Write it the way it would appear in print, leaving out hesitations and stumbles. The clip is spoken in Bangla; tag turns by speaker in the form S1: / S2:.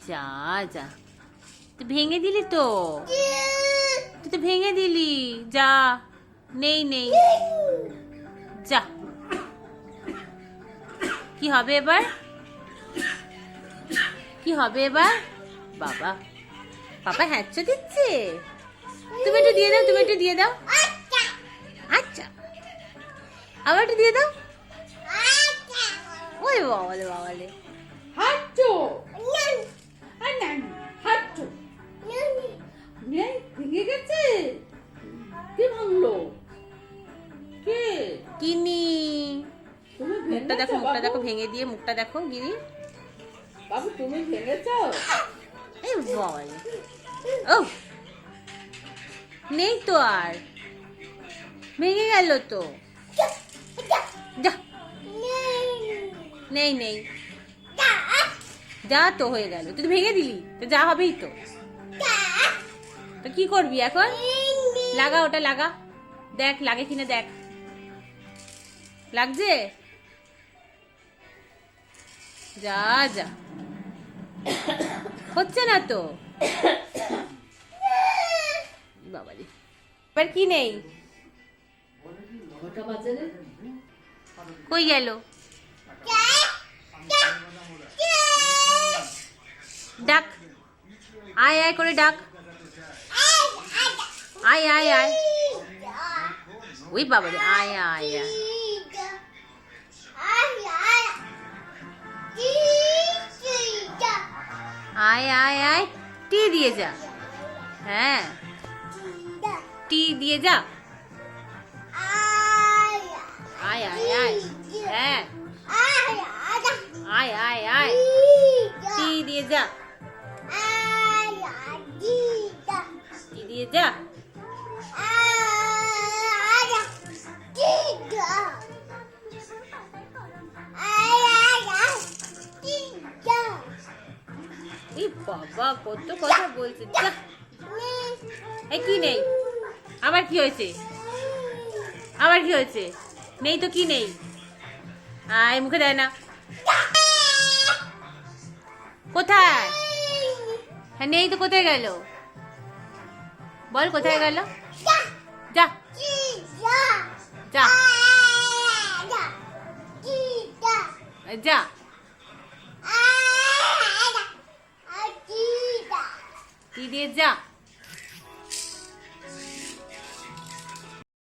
S1: যা যা, তুই ভেঙে দিলি তো, তুই তো ভেঙে দিলি। যা, নেই নেই, যা। কি হবে এবার? কি হবে এবার? বাবা, পাপা হ্যাচ্ছ দিচ্ছে। তুমি একটু দিয়ে দাও, তুমি একটু দিয়ে দাও। আচ্ছা, আবার একটু দিয়ে দাও। ওই বাবালে বাবালে,
S2: হাঁটো হাঁটো ভেঙে গেছে। কে ভাঙলো? কে?
S1: কিনি।
S2: তুমি
S1: মুখটা দেখো,
S2: ভেঙেছো
S1: মুখটা দেখো,
S2: বাবু?
S1: ভেঙে দিয়ে মুখটা দেখো গিরি।
S2: বাবু তুমি ভেঙেছো?
S1: এই বাবালে, ও নেই তো আর, ভেঙে গেল তো। যা, নেই নেই, যা তো হয়ে গেল। তুই তো ভেঙে দিলি, তো যা হবেই তো। তো কি করবি এখন? লাগা, ওটা লাগা, দেখ লাগে কিনা দেখ। লাগছে? যা যা, হচ্ছে না তো। বাবাজি, এবার কি নেই?
S2: কটা বাজে রে?
S1: কই গেল? ডাক, আয় আয় করে ডাক, আয় আয় আয়। ওই বাবা রে, আয় আয় আয়। আয় আয় আয়, টি দিয়ে যা। হ্যাঁ, টি দিয়ে যা। আয় আয় আয়, হ্যাঁ, আয় আয় আয়, টি দিয়ে যা, টি দিয়ে যা। এই বাবা, কত কথা বলছে। যা, এই কি নেই? আবার কি হয়েছে? আবার কি হয়েছে? নেই তো কি নেই? আয়, মুখে দেয় না। কোথায়? হ্যাঁ, নেই তো, কোথায় গেল? বল কোথায় গেল? যা যা যা, কি দিয়ে যা।